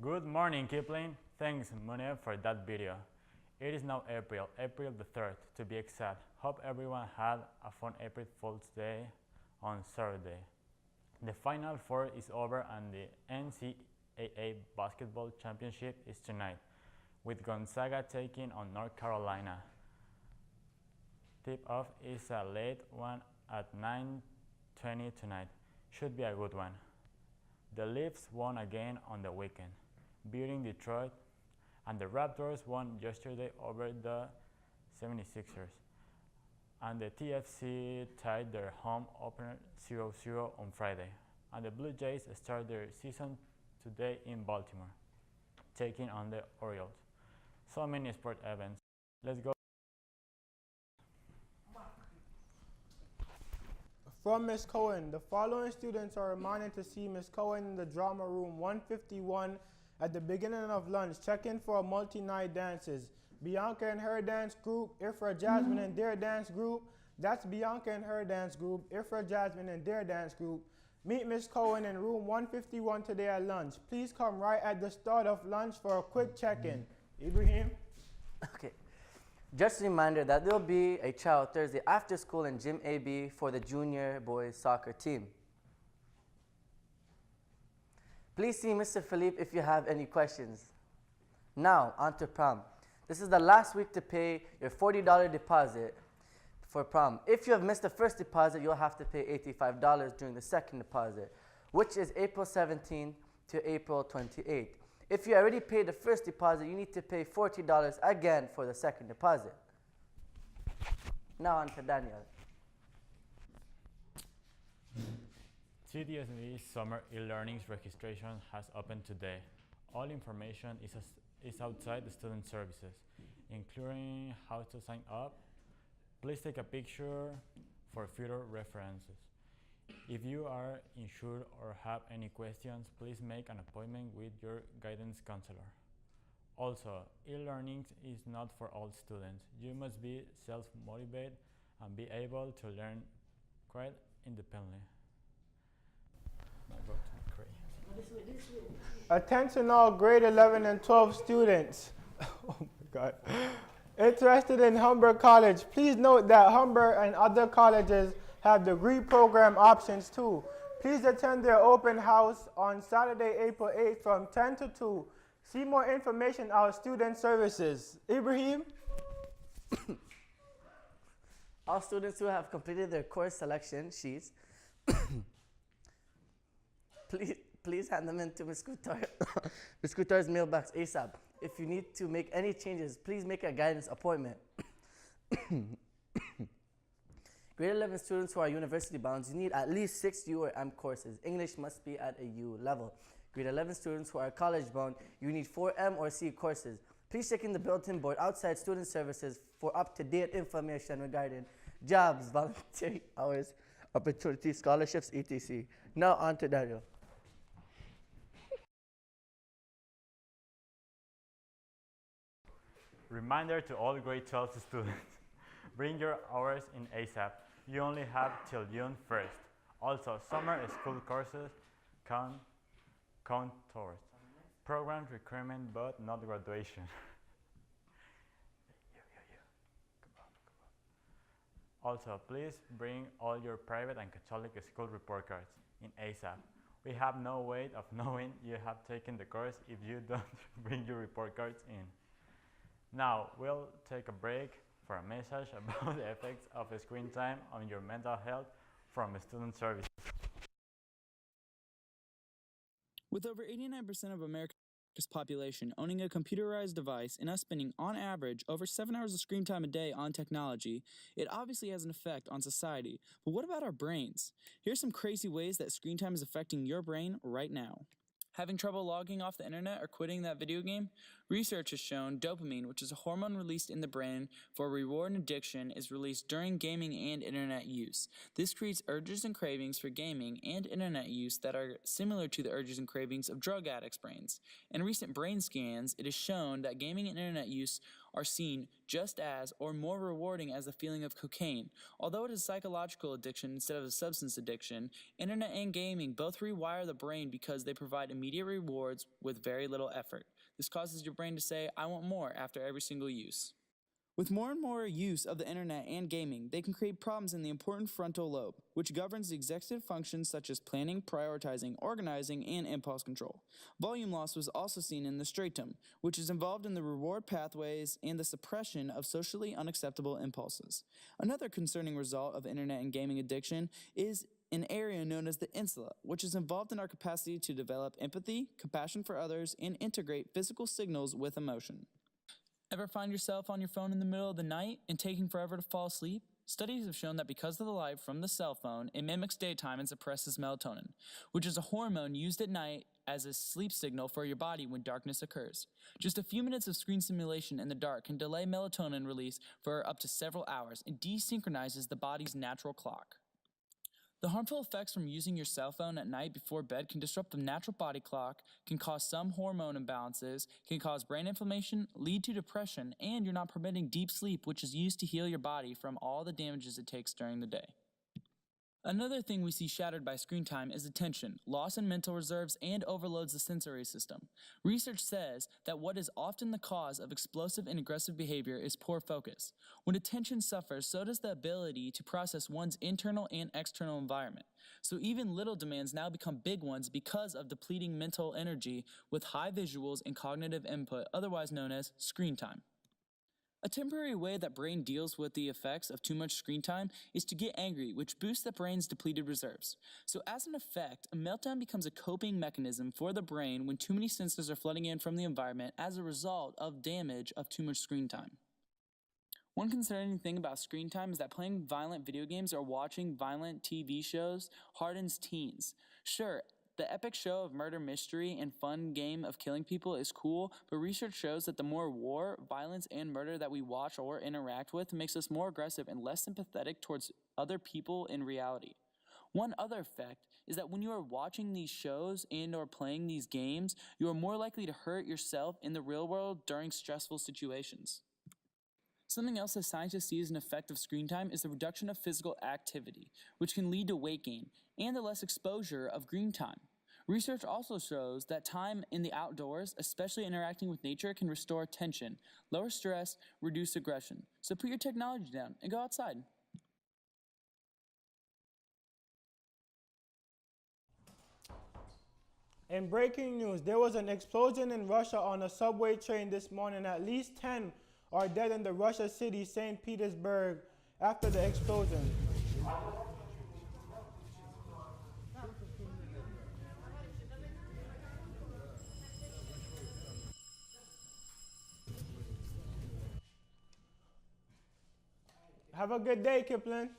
Good morning, Kipling. Thanks, Munir, for that video. It is now April the 3rd to be exact. Hope everyone had a fun April Fool's Day on Saturday. The Final Four is over and the NCAA Basketball Championship is tonight, with Gonzaga taking on North Carolina. Tip-off is a late one at 9:20 tonight. Should be a good one. The Leafs won again on the weekend, beating Detroit, and the Raptors won yesterday over the 76ers. And the TFC tied their home opener 0-0 on Friday. And the Blue Jays start their season today in Baltimore, taking on the Orioles. So many sport events. Let's go. From Ms. Cohen, the following students are reminded to see Ms. Cohen in the drama room 151 at the beginning of lunch. Check in for multi-night dances. Bianca and her dance group, Ifra Jasmine and their dance group. That's Bianca and her dance group, Ifra Jasmine and their dance group. Meet Ms. Cohen in room 151 today at lunch. Please come right at the start of lunch for a quick check-in. Ibrahim? Okay. Just a reminder that there will be a chow Thursday after school in Gym AB for the junior boys soccer team. Please see Mr. Philippe if you have any questions. Now, on to prom. This is the last week to pay your $40 deposit for prom. If you have missed the first deposit, you'll have to pay $85 during the second deposit, which is April 17 to April 28. If you already paid the first deposit, you need to pay $40 again for the second deposit. Now on to Daniel. TDSV Summer e-learnings registration has opened today. All information is outside the student services, including how to sign up. Please take a picture for future references. If you are unsure or have any questions, please make an appointment with your guidance counselor. Also, e-learning is not for all students. You must be self-motivated and be able to learn quite independently. Attention all grade 11 and 12 students. Oh my God. Interested in Humber College, please note that Humber and other colleges have degree program options too. Please attend their open house on Saturday, April 8th from 10 to 2. See more information on our student services. Ibrahim? All students who have completed their course selection sheets, please hand them in to Ms. Kutar's mailbox ASAP. If you need to make any changes, please make a guidance appointment. Grade 11 students who are university bound, you need at least 6 U or M courses. English must be at a U level. Grade 11 students who are college bound, you need 4 M or C courses. Please check in the bulletin board outside student services for up-to-date information regarding jobs, voluntary hours, opportunities, scholarships, etc. Now on to Dario. Reminder to all grade 12 students, bring your hours in ASAP. You only have till June 1st. Also, summer school courses count towards program requirement but not graduation. Also, please bring all your private and Catholic school report cards in ASAP. We have no way of knowing you have taken the course if you don't bring your report cards in. Now, we'll take a break for a message about the effects of screen time on your mental health from student services. With over 89% of America's population owning a computerized device and us spending, on average, over 7 hours of screen time a day on technology, it obviously has an effect on society. But what about our brains? Here's some crazy ways that screen time is affecting your brain right now. Having trouble logging off the internet or quitting that video game? Research has shown dopamine, which is a hormone released in the brain for reward and addiction, is released during gaming and internet use. This creates urges and cravings for gaming and internet use that are similar to the urges and cravings of drug addicts' brains. In recent brain scans, it is shown that gaming and internet use are seen just as or more rewarding as the feeling of cocaine. Although it is a psychological addiction instead of a substance addiction, internet and gaming both rewire the brain because they provide immediate rewards with very little effort. This causes your brain to say, "I want more," after every single use. With more and more use of the internet and gaming, they can create problems in the important frontal lobe, which governs the executive functions such as planning, prioritizing, organizing, and impulse control. Volume loss was also seen in the striatum, which is involved in the reward pathways and the suppression of socially unacceptable impulses. Another concerning result of internet and gaming addiction is an area known as the insula, which is involved in our capacity to develop empathy, compassion for others, and integrate physical signals with emotion. Ever find yourself on your phone in the middle of the night and taking forever to fall asleep? Studies have shown that because of the light from the cell phone, it mimics daytime and suppresses melatonin, which is a hormone used at night as a sleep signal for your body when darkness occurs. Just a few minutes of screen stimulation in the dark can delay melatonin release for up to several hours and desynchronizes the body's natural clock. The harmful effects from using your cell phone at night before bed can disrupt the natural body clock, can cause some hormone imbalances, can cause brain inflammation, lead to depression, and you're not permitting deep sleep, which is used to heal your body from all the damages it takes during the day. Another thing we see shattered by screen time is attention, loss in mental reserves, and overloads the sensory system. Research says that what is often the cause of explosive and aggressive behavior is poor focus. When attention suffers, so does the ability to process one's internal and external environment. So even little demands now become big ones because of depleting mental energy with high visuals and cognitive input, otherwise known as screen time. A temporary way that brain deals with the effects of too much screen time is to get angry, which boosts the brain's depleted reserves. So as an effect, a meltdown becomes a coping mechanism for the brain when too many senses are flooding in from the environment as a result of damage of too much screen time. One concerning thing about screen time is that playing violent video games or watching violent TV shows hardens teens. Sure, the epic show of murder mystery and fun game of killing people is cool, but research shows that the more war, violence, and murder that we watch or interact with makes us more aggressive and less sympathetic towards other people in reality. One other effect is that when you are watching these shows and or playing these games, you are more likely to hurt yourself in the real world during stressful situations. Something else that scientists see as an effect of screen time is the reduction of physical activity, which can lead to weight gain, and the less exposure of green time. Research also shows that time in the outdoors, especially interacting with nature, can restore attention, lower stress, reduce aggression. So put your technology down and go outside. In breaking news, there was an explosion in Russia on a subway train this morning. At least 10 are dead in the Russia city, St. Petersburg, after the explosion. Have a good day, Kipling.